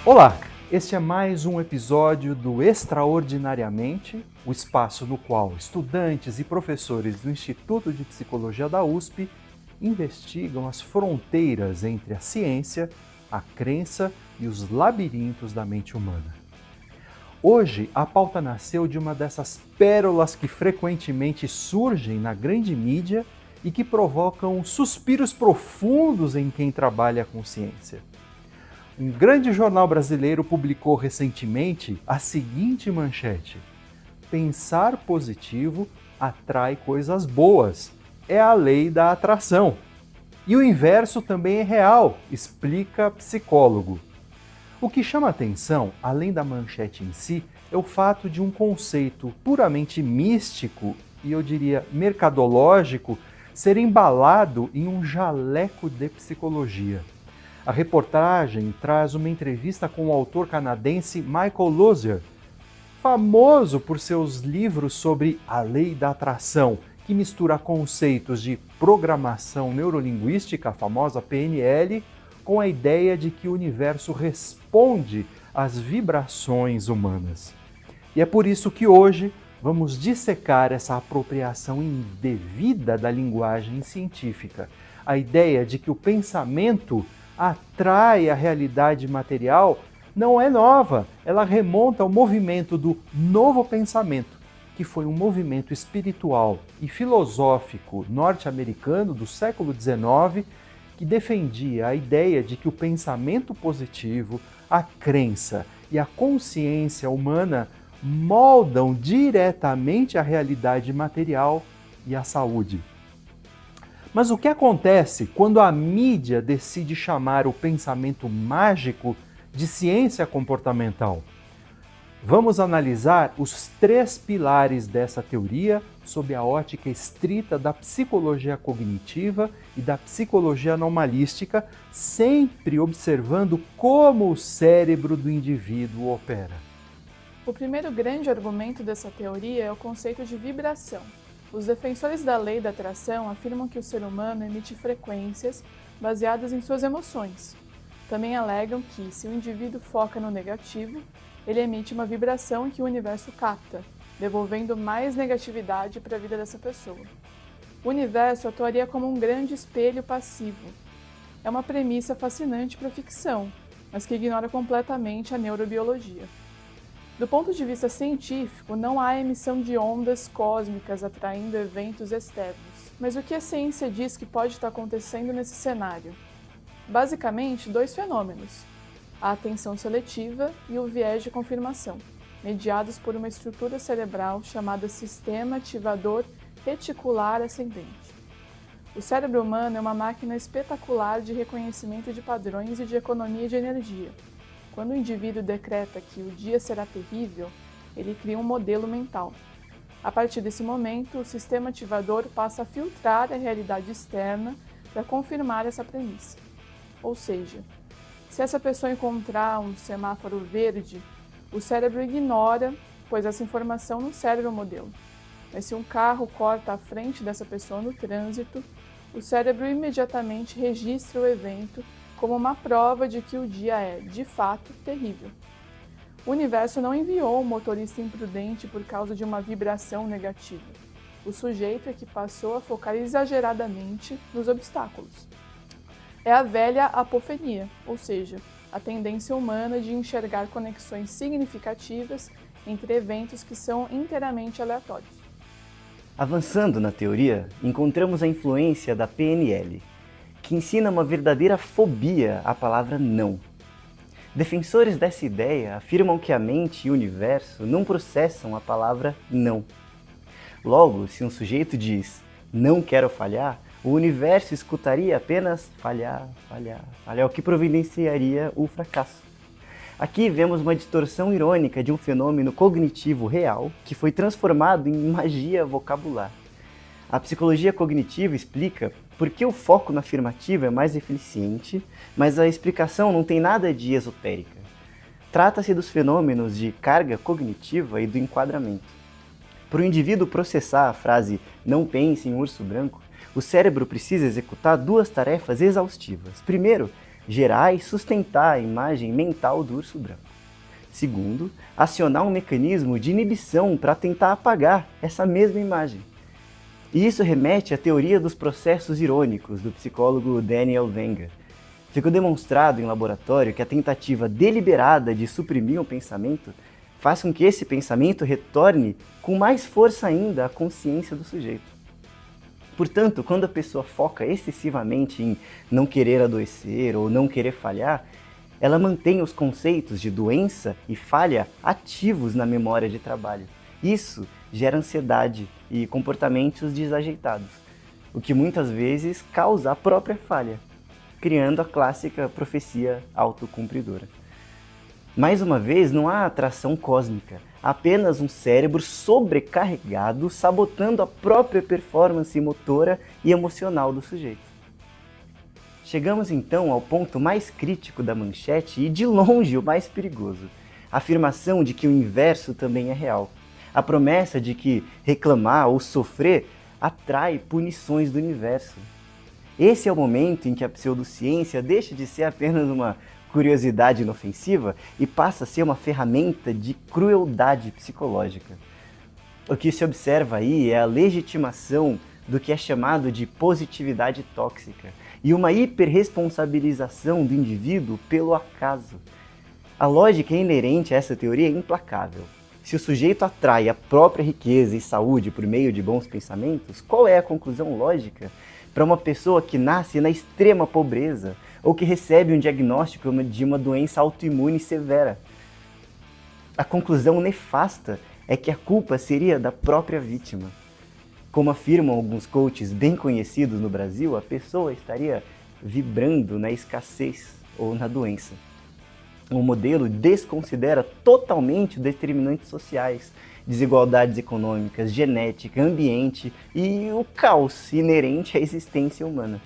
Olá, este é mais um episódio do Extraordinariamente, o espaço no qual estudantes e professores do Instituto de Psicologia da USP investigam as fronteiras entre a ciência, a crença e os labirintos da mente humana. Hoje, a pauta nasceu de uma dessas pérolas que frequentemente surgem na grande mídia e que provocam suspiros profundos em quem trabalha com ciência. Um grande jornal brasileiro publicou recentemente a seguinte manchete: pensar positivo atrai coisas boas. É a lei da atração. E o inverso também é real, explica psicólogo. O que chama atenção, além da manchete em si, é o fato de um conceito puramente místico e eu diria mercadológico ser embalado em um jaleco de psicologia. A reportagem traz uma entrevista com o autor canadense Michael Losier, famoso por seus livros sobre a lei da atração, que mistura conceitos de programação neurolinguística, a famosa PNL, com a ideia de que o universo responde às vibrações humanas. E é por isso que hoje vamos dissecar essa apropriação indevida da linguagem científica, a ideia de que o pensamento atrai a realidade material não é nova, ela remonta ao movimento do Novo Pensamento, que foi um movimento espiritual e filosófico norte-americano do século XIX que defendia a ideia de que o pensamento positivo, a crença e a consciência humana moldam diretamente a realidade material e a saúde. Mas o que acontece quando a mídia decide chamar o pensamento mágico de ciência comportamental? Vamos analisar os 3 pilares dessa teoria sob a ótica estrita da psicologia cognitiva e da psicologia anomalística, sempre observando como o cérebro do indivíduo opera. O primeiro grande argumento dessa teoria é o conceito de vibração. Os defensores da lei da atração afirmam que o ser humano emite frequências baseadas em suas emoções. Também alegam que, se o indivíduo foca no negativo, ele emite uma vibração que o universo capta, devolvendo mais negatividade para a vida dessa pessoa. O universo atuaria como um grande espelho passivo. É uma premissa fascinante para a ficção, mas que ignora completamente a neurobiologia. Do ponto de vista científico, não há emissão de ondas cósmicas atraindo eventos externos. Mas o que a ciência diz que pode estar acontecendo nesse cenário? Basicamente, 2 fenômenos: a atenção seletiva e o viés de confirmação, mediados por uma estrutura cerebral chamada sistema ativador reticular ascendente. O cérebro humano é uma máquina espetacular de reconhecimento de padrões e de economia de energia. Quando o indivíduo decreta que o dia será terrível, ele cria um modelo mental. A partir desse momento, o sistema ativador passa a filtrar a realidade externa para confirmar essa premissa. Ou seja, se essa pessoa encontrar um semáforo verde, o cérebro ignora, pois essa informação não serve ao modelo. Mas se um carro corta a frente dessa pessoa no trânsito, o cérebro imediatamente registra o evento como uma prova de que o dia é, de fato, terrível. O universo não enviou um motorista imprudente por causa de uma vibração negativa. O sujeito é que passou a focar exageradamente nos obstáculos. É a velha apofenia, ou seja, a tendência humana de enxergar conexões significativas entre eventos que são inteiramente aleatórios. Avançando na teoria, encontramos a influência da PNL, que ensina uma verdadeira fobia à palavra não. Defensores dessa ideia afirmam que a mente e o universo não processam a palavra não. Logo, se um sujeito diz não quero falhar, o universo escutaria apenas falhar, o que providenciaria o fracasso. Aqui vemos uma distorção irônica de um fenômeno cognitivo real que foi transformado em magia vocabular. A psicologia cognitiva explica por que o foco na afirmativa é mais eficiente, mas a explicação não tem nada de esotérica. Trata-se dos fenômenos de carga cognitiva e do enquadramento. Para o indivíduo processar a frase "não pense em urso branco", o cérebro precisa executar 2 tarefas exaustivas. Primeiro, gerar e sustentar a imagem mental do urso branco. Segundo, acionar um mecanismo de inibição para tentar apagar essa mesma imagem. E isso remete à teoria dos processos irônicos do psicólogo Daniel Wenger. Ficou demonstrado em laboratório que a tentativa deliberada de suprimir um pensamento faz com que esse pensamento retorne com mais força ainda à consciência do sujeito. Portanto, quando a pessoa foca excessivamente em não querer adoecer ou não querer falhar, ela mantém os conceitos de doença e falha ativos na memória de trabalho. Isso gera ansiedade e comportamentos desajeitados, o que muitas vezes causa a própria falha, criando a clássica profecia autocumpridora. Mais uma vez, não há atração cósmica, apenas um cérebro sobrecarregado sabotando a própria performance motora e emocional do sujeito. Chegamos então ao ponto mais crítico da manchete e de longe o mais perigoso, a afirmação de que o inverso também é real. A promessa de que reclamar ou sofrer atrai punições do universo. Esse é o momento em que a pseudociência deixa de ser apenas uma curiosidade inofensiva e passa a ser uma ferramenta de crueldade psicológica. O que se observa aí é a legitimação do que é chamado de positividade tóxica e uma hiperresponsabilização do indivíduo pelo acaso. A lógica inerente a essa teoria é implacável. Se o sujeito atrai a própria riqueza e saúde por meio de bons pensamentos, qual é a conclusão lógica para uma pessoa que nasce na extrema pobreza ou que recebe um diagnóstico de uma doença autoimune severa? A conclusão nefasta é que a culpa seria da própria vítima. Como afirmam alguns coaches bem conhecidos no Brasil, a pessoa estaria vibrando na escassez ou na doença. O modelo desconsidera totalmente determinantes sociais, desigualdades econômicas, genética, ambiente e o caos inerente à existência humana.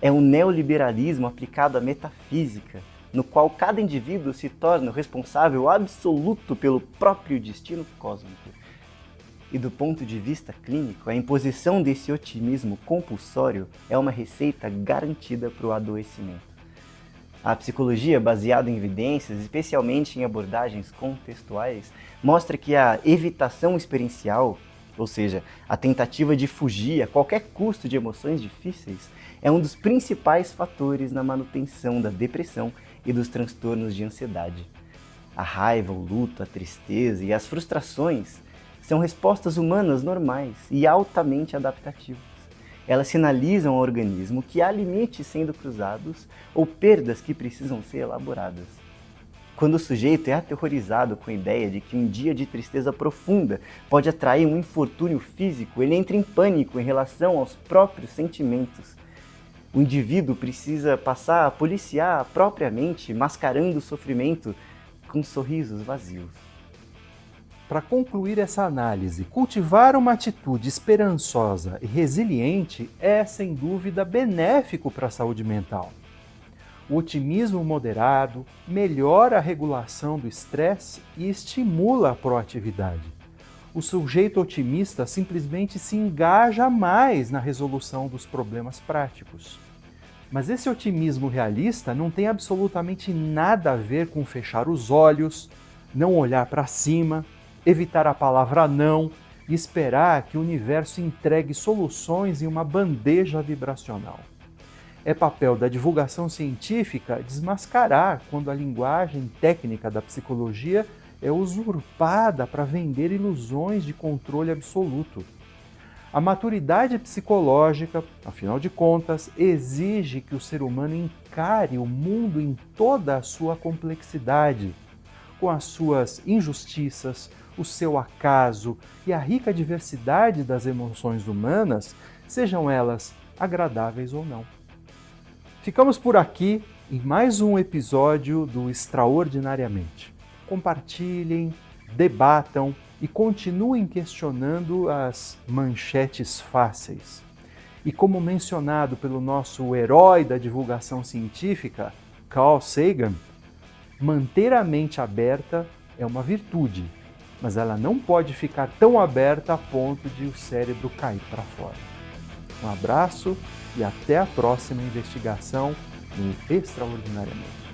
É um neoliberalismo aplicado à metafísica, no qual cada indivíduo se torna o responsável absoluto pelo próprio destino cósmico. E do ponto de vista clínico, a imposição desse otimismo compulsório é uma receita garantida para o adoecimento. A psicologia baseada em evidências, especialmente em abordagens contextuais, mostra que a evitação experiencial, ou seja, a tentativa de fugir a qualquer custo de emoções difíceis, é um dos principais fatores na manutenção da depressão e dos transtornos de ansiedade. A raiva, o luto, a tristeza e as frustrações são respostas humanas normais e altamente adaptativas. Elas sinalizam ao organismo que há limites sendo cruzados ou perdas que precisam ser elaboradas. Quando o sujeito é aterrorizado com a ideia de que um dia de tristeza profunda pode atrair um infortúnio físico, ele entra em pânico em relação aos próprios sentimentos. O indivíduo precisa passar a policiar a própria mente, mascarando o sofrimento com sorrisos vazios. Para concluir essa análise, cultivar uma atitude esperançosa e resiliente é, sem dúvida, benéfico para a saúde mental. O otimismo moderado melhora a regulação do estresse e estimula a proatividade. O sujeito otimista simplesmente se engaja mais na resolução dos problemas práticos. Mas esse otimismo realista não tem absolutamente nada a ver com fechar os olhos, não olhar para cima, evitar a palavra não e esperar que o universo entregue soluções em uma bandeja vibracional. É papel da divulgação científica desmascarar quando a linguagem técnica da psicologia é usurpada para vender ilusões de controle absoluto. A maturidade psicológica, afinal de contas, exige que o ser humano encare o mundo em toda a sua complexidade, com as suas injustiças, o seu acaso e a rica diversidade das emoções humanas, sejam elas agradáveis ou não. Ficamos por aqui em mais um episódio do Extraordinariamente. Compartilhem, debatam e continuem questionando as manchetes fáceis. E como mencionado pelo nosso herói da divulgação científica, Carl Sagan, manter a mente aberta é uma virtude, mas ela não pode ficar tão aberta a ponto de o cérebro cair para fora. Um abraço e até a próxima investigação no Extraordinariamente.